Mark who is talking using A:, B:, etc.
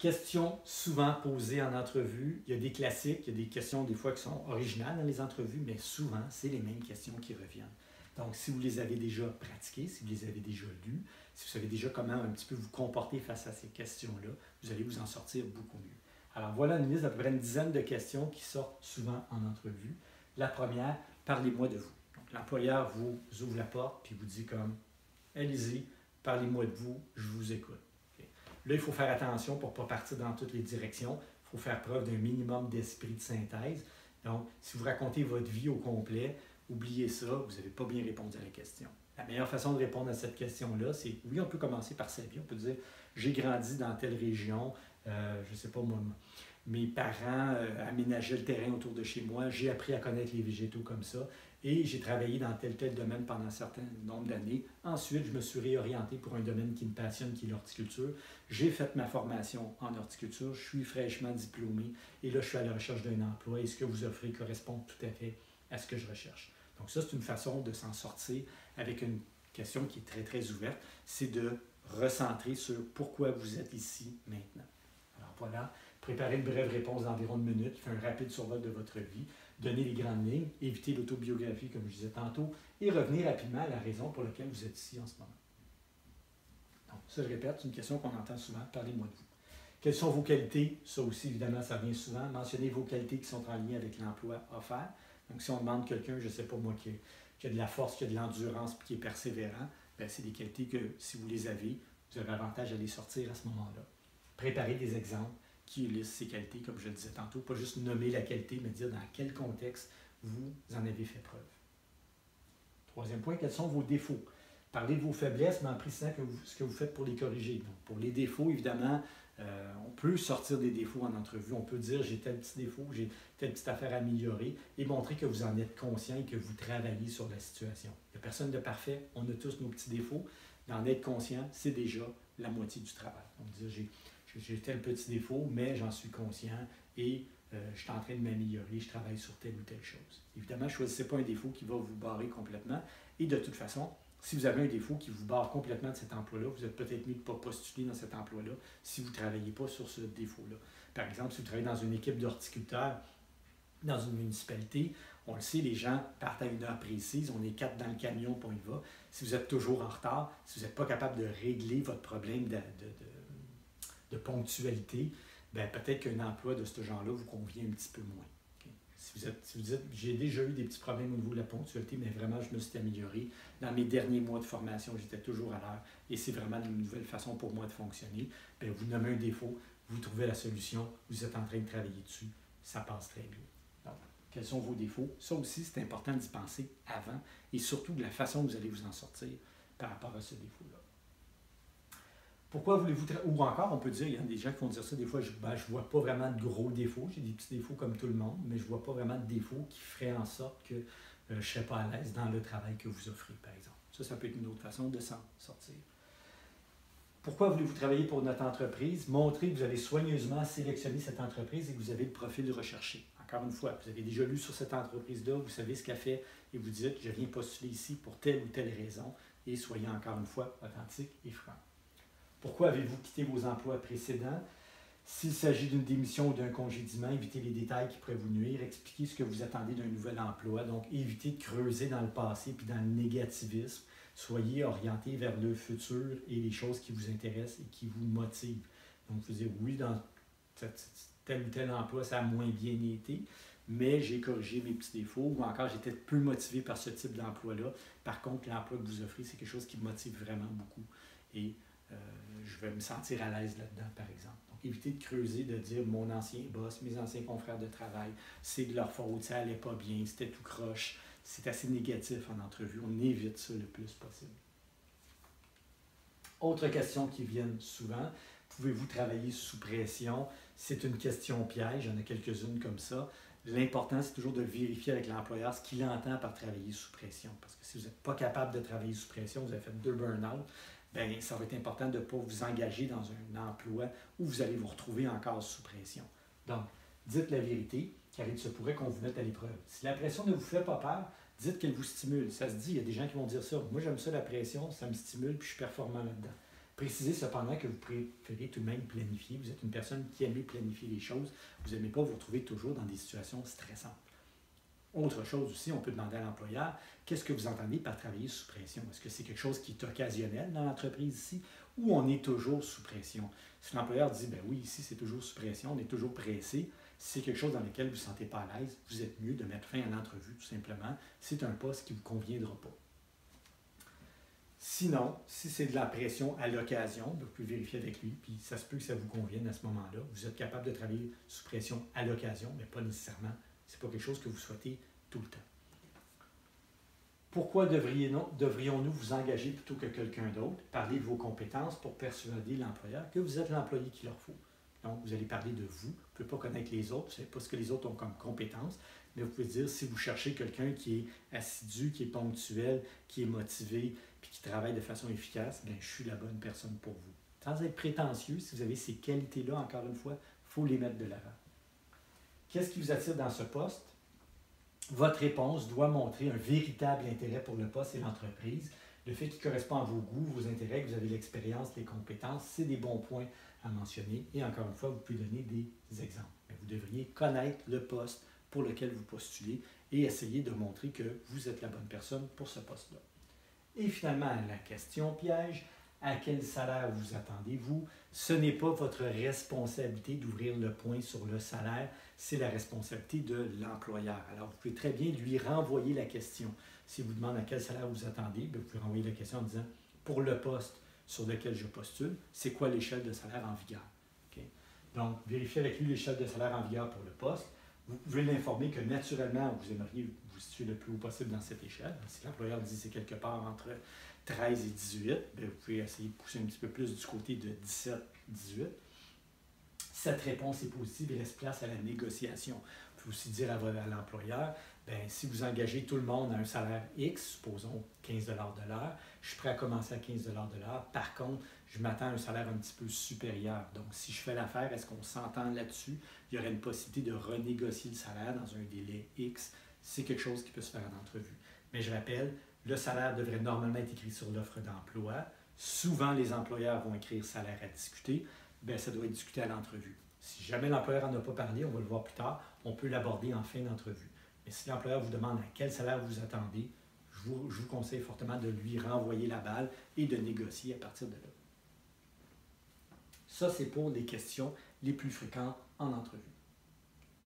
A: Questions souvent posées en entrevue. Il y a des classiques, il y a des questions des fois qui sont originales dans les entrevues, mais souvent, c'est les mêmes questions qui reviennent. Donc, si vous les avez déjà pratiquées, si vous les avez déjà lues, si vous savez déjà comment un petit peu vous comporter face à ces questions-là, vous allez vous en sortir beaucoup mieux. Alors, voilà une liste d'à peu près une dizaine de questions qui sortent souvent en entrevue. La première, parlez-moi de vous. Donc, l'employeur vous ouvre la porte puis vous dit comme, allez-y, parlez-moi de vous, je vous écoute. Là, il faut faire attention pour ne pas partir dans toutes les directions. Il faut faire preuve d'un minimum d'esprit de synthèse. Donc, si vous racontez votre vie au complet, oubliez ça, vous n'avez pas bien répondu à la question. La meilleure façon de répondre à cette question-là, c'est, oui, on peut commencer par sa vie. On peut dire, j'ai grandi dans telle région, je ne sais pas moi, mes parents aménageaient le terrain autour de chez moi, j'ai appris à connaître les végétaux comme ça, et j'ai travaillé dans tel domaine pendant un certain nombre d'années. Ensuite, je me suis réorienté pour un domaine qui me passionne, qui est l'horticulture. J'ai fait ma formation en horticulture, je suis fraîchement diplômé, et là, je suis à la recherche d'un emploi, et ce que vous offrez correspond tout à fait à ce que je recherche. Donc ça, c'est une façon de s'en sortir avec une question qui est très, très ouverte, c'est de recentrer sur pourquoi vous êtes ici maintenant. Alors voilà, préparez une brève réponse d'environ une minute, faites un rapide survol de votre vie, donnez les grandes lignes, évitez l'autobiographie comme je disais tantôt, et revenez rapidement à la raison pour laquelle vous êtes ici en ce moment. Donc ça, je répète, c'est une question qu'on entend souvent, parlez-moi de vous. Quelles sont vos qualités? Ça aussi, évidemment, ça revient souvent. Mentionnez vos qualités qui sont en lien avec l'emploi offert. Donc, si on demande quelqu'un, je ne sais pas moi, qui a de la force, qui a de l'endurance, puis qui est persévérant, bien, c'est des qualités que, si vous les avez, vous avez avantage à les sortir à ce moment-là. Préparez des exemples qui illustrent ces qualités, comme je le disais tantôt. Pas juste nommer la qualité, mais dire dans quel contexte vous en avez fait preuve. Troisième point, quels sont vos défauts? Parlez de vos faiblesses, mais en précisant ce que vous faites pour les corriger. Donc, pour les défauts, évidemment, on peut sortir des défauts en entrevue. On peut dire j'ai tel petit défaut, j'ai telle petite affaire à améliorer et montrer que vous en êtes conscient et que vous travaillez sur la situation. Il n'y a personne de parfait, on a tous nos petits défauts. D'en être conscient, c'est déjà la moitié du travail. Donc, dire j'ai tel petit défaut, mais j'en suis conscient et je suis en train de m'améliorer, je travaille sur telle ou telle chose. Évidemment, ne choisissez pas un défaut qui va vous barrer complètement et de toute façon, si vous avez un défaut qui vous barre complètement de cet emploi-là, vous êtes peut-être mieux de ne pas postuler dans cet emploi-là si vous ne travaillez pas sur ce défaut-là. Par exemple, si vous travaillez dans une équipe d'horticulteurs, dans une municipalité, on le sait, les gens partent à une heure précise, on est 4 dans le camion, puis on y va. Si vous êtes toujours en retard, si vous n'êtes pas capable de régler votre problème de ponctualité, bien, peut-être qu'un emploi de ce genre-là vous convient un petit peu moins. Si vous dites, j'ai déjà eu des petits problèmes au niveau de la ponctualité, mais vraiment, je me suis amélioré. Dans mes derniers mois de formation, j'étais toujours à l'heure et c'est vraiment une nouvelle façon pour moi de fonctionner. Bien, vous nommez un défaut, vous trouvez la solution, vous êtes en train de travailler dessus, ça passe très bien. Donc, quels sont vos défauts? Ça aussi, c'est important d'y penser avant et surtout de la façon dont vous allez vous en sortir par rapport à ce défaut-là. Pourquoi voulez-vous... Ou encore, on peut dire, il y a des gens qui vont dire ça, des fois, je ne vois pas vraiment de gros défauts, j'ai des petits défauts comme tout le monde, mais je ne vois pas vraiment de défauts qui feraient en sorte que je ne serais pas à l'aise dans le travail que vous offrez, par exemple. Ça peut être une autre façon de s'en sortir. Pourquoi voulez-vous travailler pour notre entreprise? Montrez que vous avez soigneusement sélectionné cette entreprise et que vous avez le profil recherché. Encore une fois, vous avez déjà lu sur cette entreprise-là, vous savez ce qu'elle fait et vous dites, je viens postuler ici pour telle ou telle raison et soyez encore une fois authentique et franc. Pourquoi avez-vous quitté vos emplois précédents? S'il s'agit d'une démission ou d'un congédiement, évitez les détails qui pourraient vous nuire. Expliquez ce que vous attendez d'un nouvel emploi. Donc, évitez de creuser dans le passé puis dans le négativisme. Soyez orienté vers le futur et les choses qui vous intéressent et qui vous motivent. Donc, vous dites oui, dans tel ou tel emploi, ça a moins bien été, mais j'ai corrigé mes petits défauts ou encore j'étais peu motivé par ce type d'emploi-là. Par contre, l'emploi que vous offrez, c'est quelque chose qui me motive vraiment beaucoup. Et je vais me sentir à l'aise là-dedans, par exemple. Donc, évitez de creuser, de dire mon ancien boss, mes anciens confrères de travail, c'est de leur faute, ça allait pas bien, c'était tout croche. C'est assez négatif en entrevue. On évite ça le plus possible. Autre question qui viennent souvent, pouvez-vous travailler sous pression? C'est une question piège, il y en a quelques-unes comme ça. L'important, c'est toujours de vérifier avec l'employeur ce qu'il entend par travailler sous pression. Parce que si vous n'êtes pas capable de travailler sous pression, vous avez fait 2 burn-out, bien, ça va être important de ne pas vous engager dans un emploi où vous allez vous retrouver encore sous pression. Donc, dites la vérité, car il se pourrait qu'on vous mette à l'épreuve. Si la pression ne vous fait pas peur, dites qu'elle vous stimule. Ça se dit, il y a des gens qui vont dire ça. Moi, j'aime ça, la pression, ça me stimule, puis je suis performant là-dedans. Précisez cependant que vous préférez tout de même planifier. Vous êtes une personne qui aime planifier les choses. Vous n'aimez pas vous retrouver toujours dans des situations stressantes. Autre chose aussi, on peut demander à l'employeur, qu'est-ce que vous entendez par travailler sous pression? Est-ce que c'est quelque chose qui est occasionnel dans l'entreprise ici ou on est toujours sous pression? Si l'employeur dit, ben oui, ici c'est toujours sous pression, on est toujours pressé, si c'est quelque chose dans lequel vous ne vous sentez pas à l'aise, vous êtes mieux de mettre fin à l'entrevue tout simplement. C'est un poste qui ne vous conviendra pas. Sinon, si c'est de la pression à l'occasion, vous pouvez vérifier avec lui, puis ça se peut que ça vous convienne à ce moment-là. Vous êtes capable de travailler sous pression à l'occasion, mais pas nécessairement. Ce n'est pas quelque chose que vous souhaitez tout le temps. Pourquoi devrions-nous vous engager plutôt que quelqu'un d'autre? Parlez de vos compétences pour persuader l'employeur que vous êtes l'employé qu'il leur faut. Donc, vous allez parler de vous. Vous ne pouvez pas connaître les autres, vous ne savez pas ce que les autres ont comme compétences, mais vous pouvez dire si vous cherchez quelqu'un qui est assidu, qui est ponctuel, qui est motivé, puis qui travaille de façon efficace, bien, je suis la bonne personne pour vous. Sans être prétentieux, si vous avez ces qualités-là, encore une fois, il faut les mettre de l'avant. Qu'est-ce qui vous attire dans ce poste? Votre réponse doit montrer un véritable intérêt pour le poste et l'entreprise. Le fait qu'il correspond à vos goûts, vos intérêts, que vous avez l'expérience, les compétences, c'est des bons points à mentionner. Et encore une fois, vous pouvez donner des exemples. Mais vous devriez connaître le poste pour lequel vous postulez et essayer de montrer que vous êtes la bonne personne pour ce poste-là. Et finalement, la question piège, à quel salaire vous attendez-vous? Ce n'est pas votre responsabilité d'ouvrir le point sur le salaire, c'est la responsabilité de l'employeur. Alors, vous pouvez très bien lui renvoyer la question. S'il vous demande à quel salaire vous attendez, vous pouvez renvoyer la question en disant, pour le poste sur lequel je postule, c'est quoi l'échelle de salaire en vigueur? Okay? Donc, vérifiez avec lui l'échelle de salaire en vigueur pour le poste. Vous pouvez l'informer que naturellement, vous aimeriez vous situer le plus haut possible dans cette échelle. Si l'employeur dit que c'est quelque part entre 13 et 18, bien, vous pouvez essayer de pousser un petit peu plus du côté de 17-18. Cette réponse est positive, il laisse place à la négociation. Vous pouvez aussi dire à l'employeur, bien, si vous engagez tout le monde à un salaire X, supposons 15 de l'heure, je suis prêt à commencer à 15 de l'heure. Par contre, je m'attends à un salaire un petit peu supérieur. Donc, si je fais l'affaire, est-ce qu'on s'entend là-dessus? Il y aurait une possibilité de renégocier le salaire dans un délai X. C'est quelque chose qui peut se faire en entrevue. Mais je rappelle, le salaire devrait normalement être écrit sur l'offre d'emploi. Souvent, les employeurs vont écrire salaire à discuter. Bien, ça doit être discuté à l'entrevue. Si jamais l'employeur n'en a pas parlé, on va le voir plus tard, on peut l'aborder en fin d'entrevue. Mais si l'employeur vous demande à quel salaire vous attendez, je vous conseille fortement de lui renvoyer la balle et de négocier à partir de là. Ça, c'est pour les questions les plus fréquentes en entrevue.